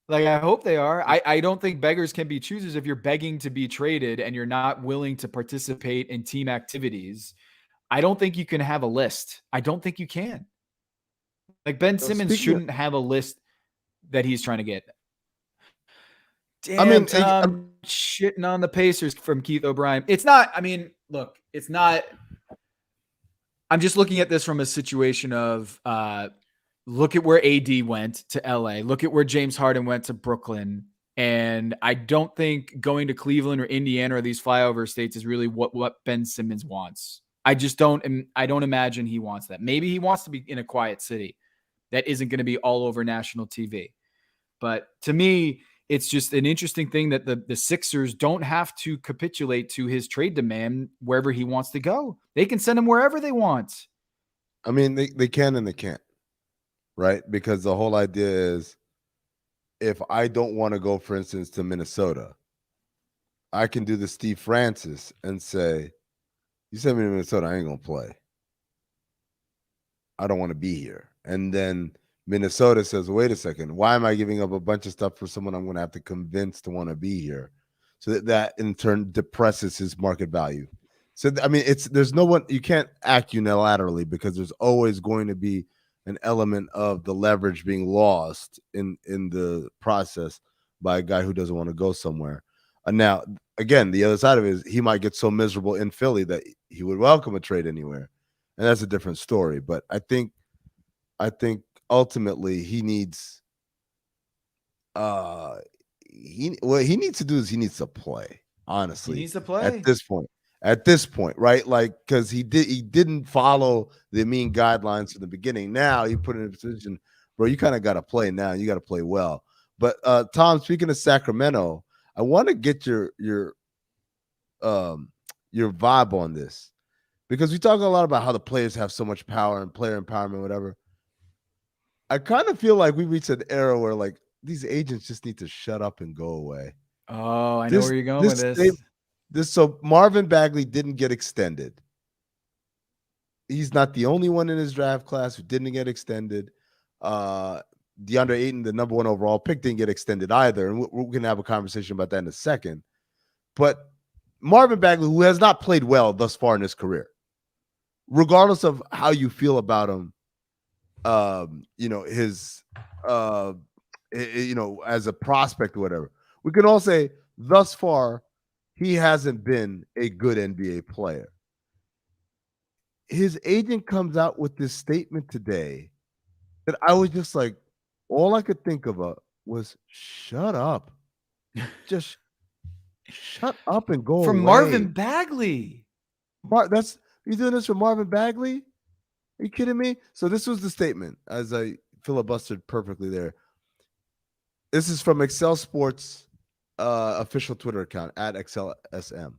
Like, I hope they are. I don't think beggars can be choosers. If you're begging to be traded and you're not willing to participate in team activities, I don't think you can have a list. I don't think you can. Like, Ben Simmons shouldn't have a list that he's trying to get. Damn, Tom, shitting on the Pacers from Keith O'Brien. It's not, I mean, look, it's not. I'm just looking at this from a situation of look at where AD went to LA. Look at where James Harden went to Brooklyn. And I don't think going to Cleveland or Indiana or these flyover states is really what Ben Simmons wants. I don't imagine he wants that. Maybe he wants to be in a quiet city that isn't going to be all over national TV. But to me, it's just an interesting thing that the Sixers don't have to capitulate to his trade demand wherever he wants to go. They can send him wherever they want. I mean, they can and they can't, right? Because the whole idea is, if I don't want to go, for instance, to Minnesota, I can do the Steve Francis and say, you send me to Minnesota, I ain't going to play. I don't want to be here. And then Minnesota says, wait a second, why am I giving up a bunch of stuff for someone I'm going to have to convince to want to be here? So that in turn depresses his market value. So, I mean, there's no one, you can't act unilaterally, because there's always going to be an element of the leverage being lost in the process by a guy who doesn't want to go somewhere. Now, again, the other side of it is he might get so miserable in Philly that he would welcome a trade anywhere. And that's a different story. But I think ultimately he needs what he needs to do is he needs to play, honestly. He needs to play at this point, right? Like, because he didn't follow the Amin guidelines from the beginning. Now he put in a position, bro, you kind of got to play now. You got to play well. But Tom, speaking of Sacramento, I want to get your vibe on this, because we talk a lot about how the players have so much power and player empowerment, whatever. I kind of feel like we reached an era where, like, these agents just need to shut up and go away. Oh, I know where you're going with this. So Marvin Bagley didn't get extended. He's not the only one in his draft class who didn't get extended. Deandre Ayton, the number 1 overall pick, didn't get extended either. And we're going to have a conversation about that in a second. But Marvin Bagley, who has not played well thus far in his career, regardless of how you feel about him, his as a prospect or whatever, we can all say thus far he hasn't been a good NBA player. His agent comes out with this statement today that I was just like, all I could think of was shut up. Just shut up and go from away. Marvin Bagley. You doing this for Marvin Bagley? Are you kidding me? So this was the statement, as I filibustered perfectly there. This is from Excel Sports official Twitter account @ExcelSM.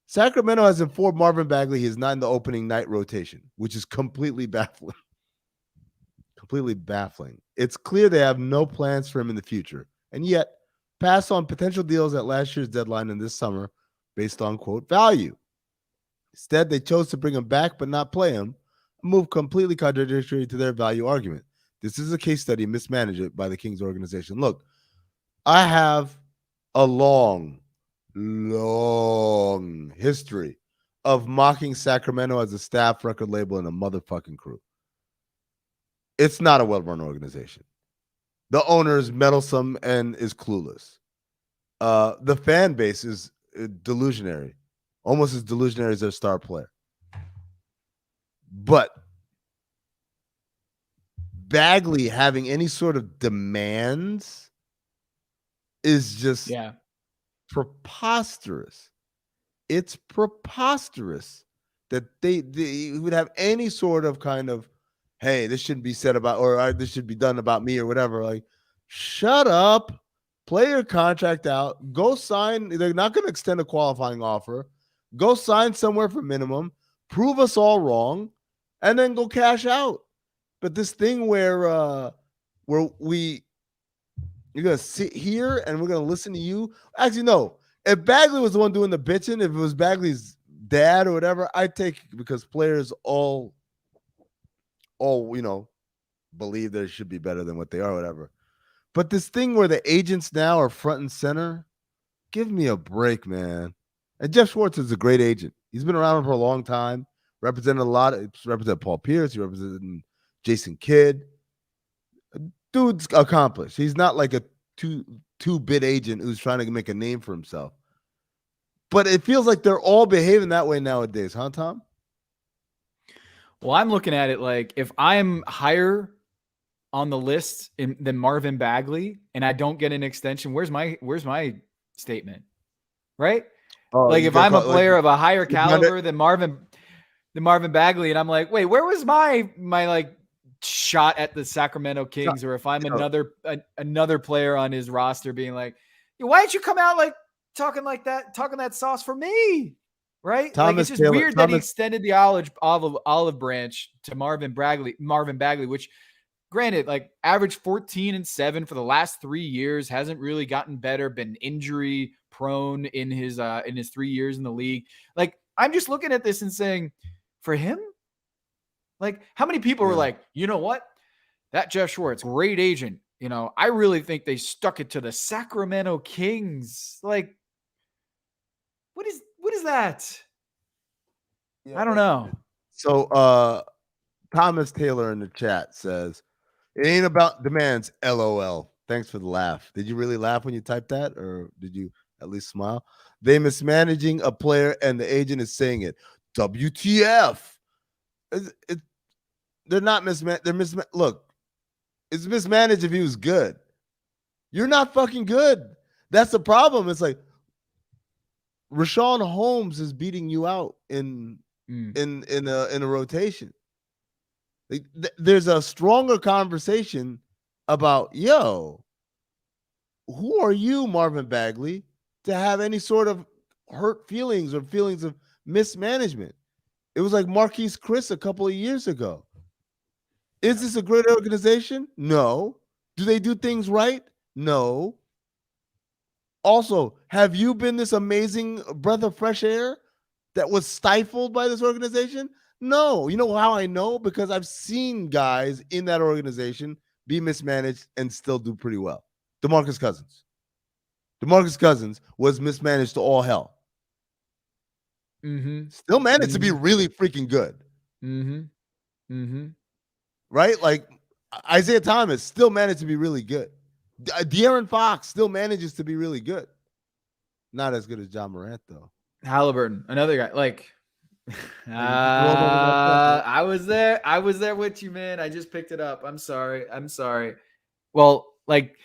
Sacramento has informed Marvin Bagley he is not in the opening night rotation, which is completely baffling. Completely baffling. It's clear they have no plans for him in the future, and yet pass on potential deals at last year's deadline and this summer based on, quote, value. Instead, they chose to bring him back but not play him, a move completely contradictory to their value argument. This is a case study mismanaged by the Kings organization. Look, I have a long history of mocking Sacramento as a staff, record label, and a motherfucking crew. It's not a well-run organization. The owner is meddlesome and is clueless. The fan base is delusionary, almost as delusionary as their star player. But Bagley having any sort of demands is just preposterous. It's preposterous that they would have any sort of kind of, hey, this shouldn't be said about, or this should be done about me or whatever. Like, shut up, play your contract out, go sign. They're not going to extend a qualifying offer. Go sign somewhere for minimum, prove us all wrong, and then go cash out. But this thing where you're going to sit here and we're going to listen to you. Actually, no. If Bagley was the one doing the bitching, if it was Bagley's dad or whatever, I'd take it, because players all believe they should be better than what they are, whatever. But this thing where the agents now are front and center, give me a break, man. And Jeff Schwartz is a great agent. He's been around for a long time, represented Paul Pierce, he represented Jason Kidd. Dude's accomplished. He's not like a two-bit agent who's trying to make a name for himself. But it feels like they're all behaving that way nowadays, huh, Tom? Well, I'm looking at it like, if I'm higher on the list than Marvin Bagley and I don't get an extension, where's my statement? Right? Like, if I'm a player of a higher caliber than Marvin Bagley, and I'm like, wait, where was my like shot at the Sacramento Kings? Or if I'm another player on his roster being like, why didn't you come out like talking that sauce for me? Right? Like, it's just weird that he extended the olive branch to Marvin Bagley, which, granted, like, averaged 14-7 for the last 3 years, hasn't really gotten better, been injury prone in his 3 years in the league. Like, I'm just looking at this and saying, for him, like, how many people were like, you know what? That Jeff Schwartz, great agent. I really think they stuck it to the Sacramento Kings. Like, what is that? I don't know. So Thomas Taylor in the chat says, it ain't about demands, LOL. Thanks for the laugh. Did you really laugh when you typed that, or did you at least smile? They mismanaging a player and the agent is saying it. WTF. They're not mismanaged. Look, it's mismanaged if he was good. You're not fucking good. That's the problem. It's like Rashawn Holmes is beating you out in a rotation. Like, there's a stronger conversation about, who are you, Marvin Bagley, to have any sort of hurt feelings or feelings of mismanagement? It was like Marquise Chris a couple of years ago. Is this a great organization? No. Do they do things right? No. Also, have you been this amazing breath of fresh air that was stifled by this organization? No. You know how I know? Because I've seen guys in that organization be mismanaged and still do pretty well. DeMarcus Cousins. DeMarcus Cousins was mismanaged to all hell. Mm-hmm. Still managed to be really freaking good. Mm-hmm. Mm-hmm. Right? Like, Isaiah Thomas still managed to be really good. De'Aaron Fox still manages to be really good. Not as good as John Morant, though. Halliburton, another guy. Like, I was there with you, man. I just picked it up. I'm sorry. Well, like,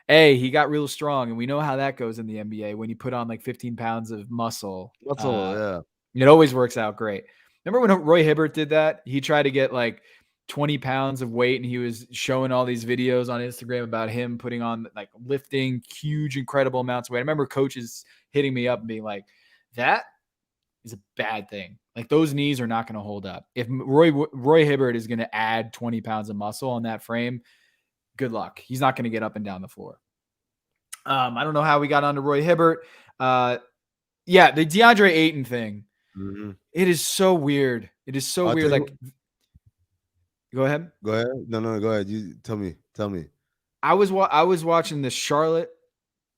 he got real strong, and we know how that goes in the NBA when you put on like 15 pounds of muscle. Yeah. It always works out great. Remember when Roy Hibbert did that? He tried to get like 20 pounds of weight, and he was showing all these videos on Instagram about him putting on, like, lifting huge, incredible amounts of weight. I remember coaches hitting me up and being like, that is a bad thing. Like, those knees are not going to hold up. If Roy Hibbert is going to add 20 pounds of muscle on that frame, good luck. He's not going to get up and down the floor. I don't know how we got onto Roy Hibbert. The DeAndre Ayton thing. Mm-hmm. It is so weird. It is so weird. Like, go ahead. Go ahead. No, go ahead. You tell me. I was watching the Charlotte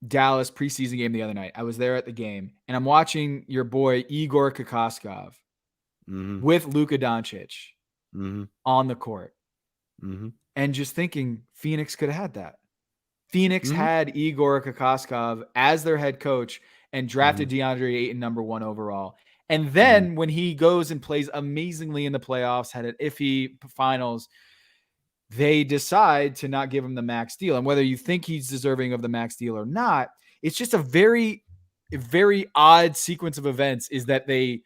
Dallas preseason game the other night. I was there at the game, and I'm watching your boy Igor Kokoskov with Luka Doncic on the court, and just thinking Phoenix could have had that. Phoenix had Igor Kokoskov as their head coach and drafted DeAndre Ayton number 1 overall. And then when he goes and plays amazingly in the playoffs, had an iffy finals, they decide to not give him the max deal. And whether you think he's deserving of the max deal or not, it's just a very odd sequence of events is that they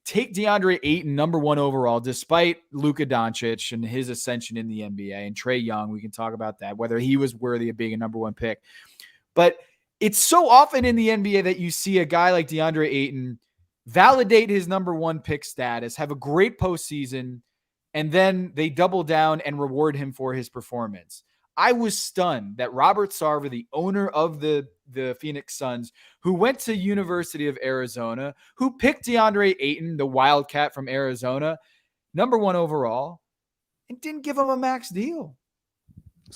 take DeAndre Ayton number 1 overall, despite Luka Doncic and his ascension in the NBA and Trae Young. We can talk about that, whether he was worthy of being a number 1 pick. But it's so often in the NBA that you see a guy like DeAndre Ayton validate his number 1 pick status, have a great postseason, and then they double down and reward him for his performance. I was stunned that Robert Sarver, the owner of the Phoenix Suns, who went to University of Arizona, who picked DeAndre Ayton, the Wildcat from Arizona, number 1 overall, and didn't give him a max deal.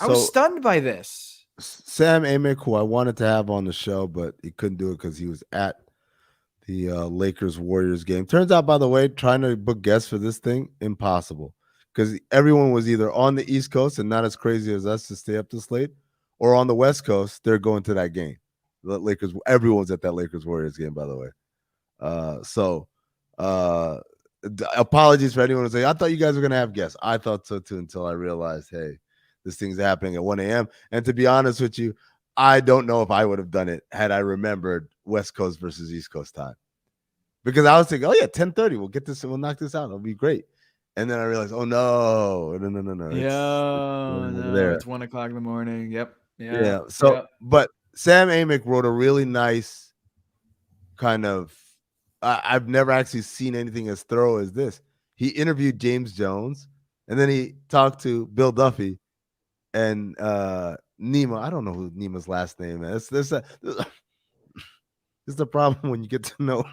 I was stunned by this. Sam Amick, who I wanted to have on the show, but he couldn't do it because he was at the Lakers-Warriors game. Turns out, by the way, trying to book guests for this thing, impossible. Because everyone was either on the East Coast and not as crazy as us to stay up this late, or on the West Coast, they're going to that game. The Lakers, everyone's at that Lakers-Warriors game, by the way. Apologies for anyone who say, I thought you guys were going to have guests. I thought so too until I realized, hey, this thing's happening at 1 a.m. And to be honest with you, I don't know if I would have done it had I remembered West Coast versus East Coast time. Because I was thinking, 10:30, we'll get this and we'll knock this out. It'll be great. And then I realized, no. It's 1 o'clock in the morning. Yep. Yeah. But Sam Amick wrote a really nice kind of, I've never actually seen anything as thorough as this. He interviewed James Jones, and then he talked to Bill Duffy and Nima. I don't know who Nima's last name is. This is the problem when you get to know.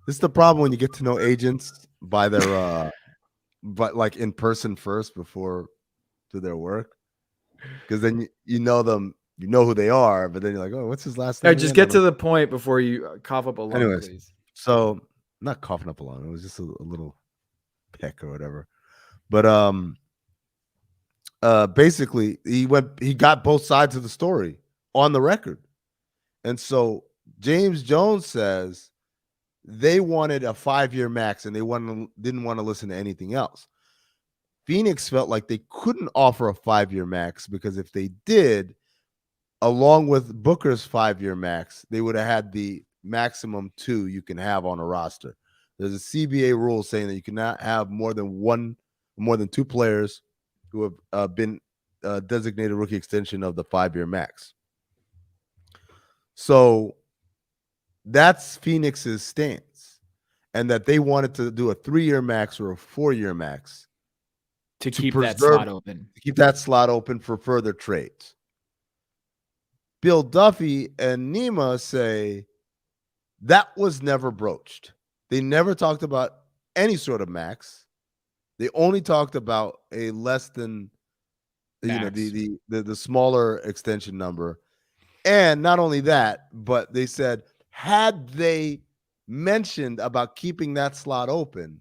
This is the problem when you get to know agents by their but like in person first before do their work, because then you know them, you know who they are, but then you're like, oh, what's his last name? Right, just get to the point before you cough up a lung. Anyways, please. So not coughing up a lung, it was just a little peck or whatever. But basically he got both sides of the story on the record. And so James Jones says they wanted a 5-year max and they didn't want to listen to anything else. Phoenix felt like they couldn't offer a 5-year max because if they did, along with Booker's 5-year max, they would have had the maximum 2 you can have on a roster. There's a CBA rule saying that you cannot have more than 2 players who have been designated rookie extension of the 5-year max. So that's Phoenix's stance, and that they wanted to do a 3-year max or a 4-year max to keep that slot open. To keep that slot open for further trades. Bill Duffy and Nima say that was never broached. They never talked about any sort of max. They only talked about a less than max. The smaller extension number. And not only that, but they said had they mentioned about keeping that slot open,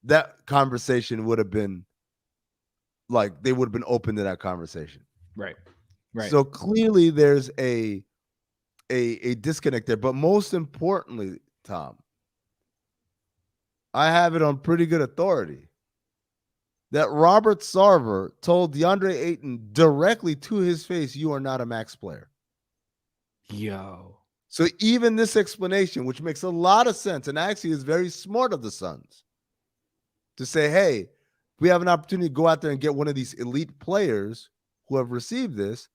that conversation would have been like, they would have been open to that conversation. Right. So clearly there's a disconnect there. But most importantly, Tom, I have it on pretty good authority that Robert Sarver told DeAndre Ayton directly to his face, you are not a max player. Yo. So even this explanation, which makes a lot of sense and actually is very smart of the Suns, to say, hey, we have an opportunity to go out there and get one of these elite players who have received this,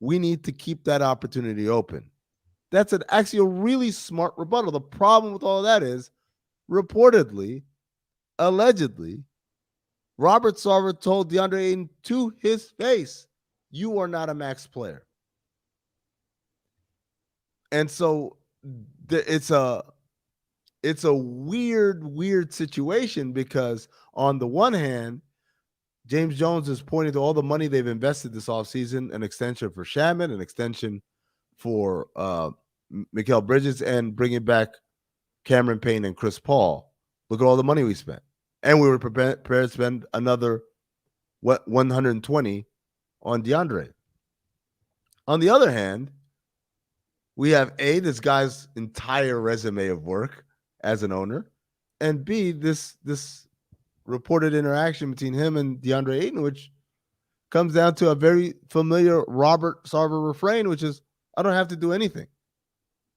we need to keep that opportunity open. That's actually a really smart rebuttal. The problem with all of that is, reportedly, allegedly, Robert Sarver told DeAndre Ayton to his face, you are not a max player. And so it's a weird situation, because on the one hand, James Jones is pointing to all the money they've invested this offseason, an extension for Shaman, an extension for Mikal Bridges, and bringing back Cameron Payne and Chris Paul. Look at all the money we spent. And we were prepared to spend another 120 on DeAndre. On the other hand, we have A, this guy's entire resume of work as an owner, and B, this reported interaction between him and DeAndre Ayton, which comes down to a very familiar Robert Sarver refrain, which is, I don't have to do anything.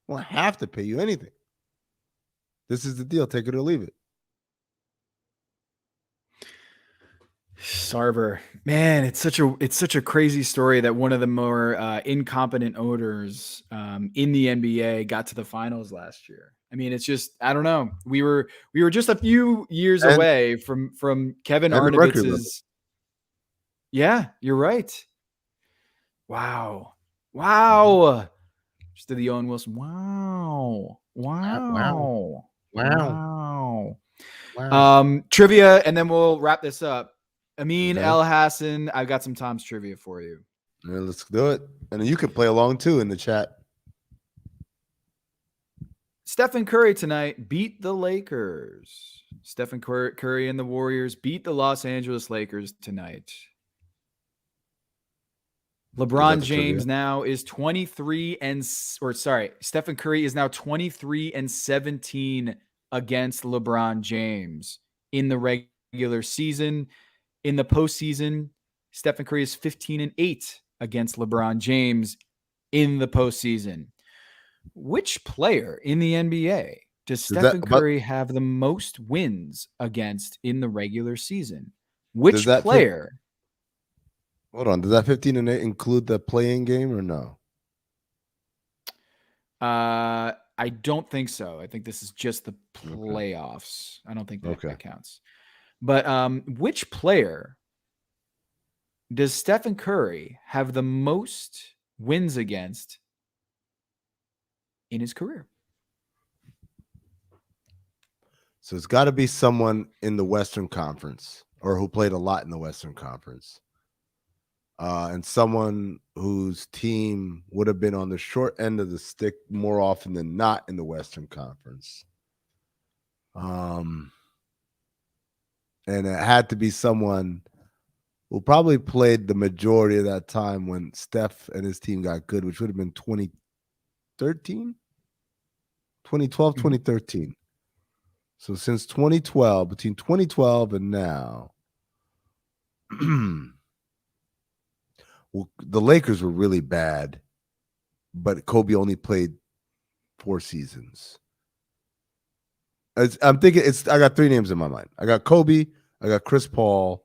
I don't have to pay you anything. This is the deal. Take it or leave it. Sarver, man, it's such a crazy story that one of the more incompetent owners in the NBA got to the finals last year. I mean, it's just, I don't know. We were just a few years away from Kevin Arnovitz's. Yeah, you're right. Wow. Just did the Owen Wilson. Wow. Trivia, and then we'll wrap this up. Amin, El-Hassan, I've got some Tom's trivia for you. Yeah, let's do it. And then you can play along too in the chat. Stephen Curry tonight beat the Lakers. Stephen Curry and the Warriors beat the Los Angeles Lakers tonight. LeBron James now is Stephen Curry is now 23-17 against LeBron James in the regular season. In the postseason, Stephen Curry is 15-8 against LeBron James in the postseason. Which player in the NBA does Stephen Curry have the most wins against in the regular season? Which player? Hold on. Does that 15-8 include the play-in game or no? I don't think so. I think this is just the playoffs. I don't think that counts. But which player does Stephen Curry have the most wins against in his career? So it's got to be someone in the Western Conference or who played a lot in the Western Conference. And someone whose team would have been on the short end of the stick more often than not in the Western Conference. And it had to be someone who probably played the majority of that time when Steph and his team got good, which would have been 2013, 2012, 2013. So since 2012, between 2012 and now, well, the Lakers were really bad, but Kobe only played 4 seasons. I'm thinking I got 3 names in my mind. I got Kobe, I got Chris Paul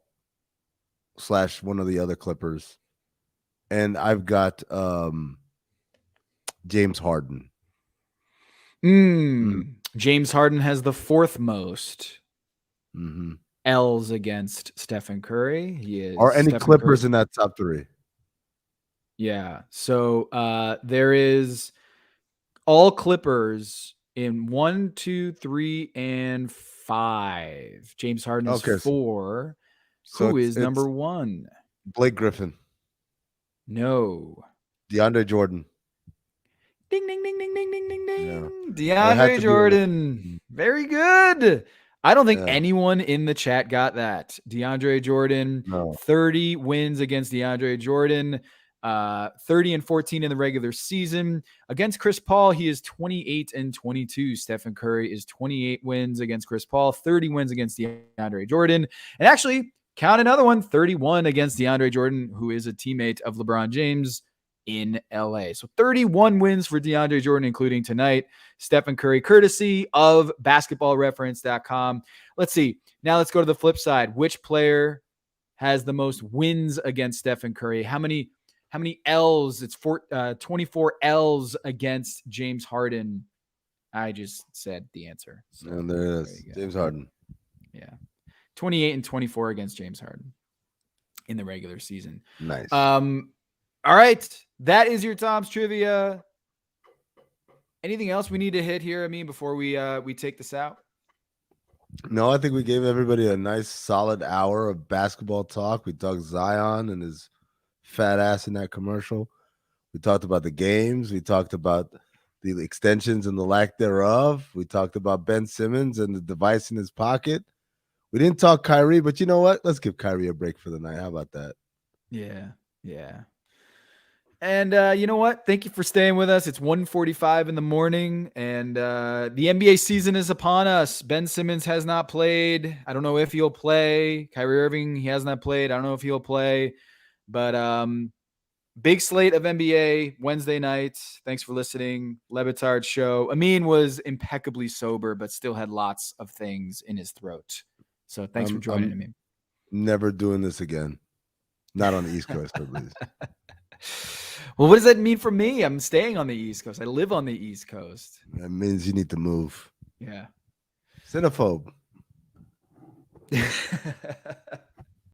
/ one of the other Clippers, and I've got James Harden. James Harden has the 4th most L's against Stephen Curry. He is. Are any Clippers in that top 3? Yeah. So there is all Clippers in 1, 2, 3, and 5. James Harden is 4. Who is number 1? Blake Griffin. No. DeAndre Jordan. Ding, ding, ding, ding, ding, ding, ding, ding. Yeah. DeAndre Jordan. Very good. I don't think anyone in the chat got that. DeAndre Jordan, 30 wins against DeAndre Jordan. 30-14 in the regular season. Against Chris Paul, he is 28-22. Stephen Curry is 28 wins against Chris Paul, 30 wins against DeAndre Jordan. And actually, count another one, 31 against DeAndre Jordan, who is a teammate of LeBron James in LA. So 31 wins for DeAndre Jordan, including tonight. Stephen Curry, courtesy of basketballreference.com. Let's see. Now let's go to the flip side. Which player has the most wins against Stephen Curry? How many L's? It's 24 L's against James Harden. I just said the answer. So and there it is. James Harden. Yeah. 28-24 against James Harden in the regular season. Nice. All right. That is your Tom's Trivia. Anything else we need to hit here, I mean, before we take this out? No, I think we gave everybody a nice solid hour of basketball talk. We talked Zion and his fat ass in that commercial. We talked about the games. We talked about the extensions and the lack thereof. We talked about Ben Simmons and the device in his pocket. We didn't talk Kyrie, but you know what? Let's give Kyrie a break for the night. How about that? Yeah. Yeah. And you know what? Thank you for staying with us. It's 1:45 in the morning, and the NBA season is upon us. Ben Simmons has not played. I don't know if he'll play. Kyrie Irving, he has not played. I don't know if he'll play. But big slate of NBA Wednesday nights. Thanks for listening. LeBatard show. Amin was impeccably sober, but still had lots of things in his throat. So thanks for joining, Amin. Never doing this again. Not on the East Coast, at least. Well, what does that mean for me? I'm staying on the East Coast. I live on the East Coast. That means you need to move. Yeah. Xenophobe.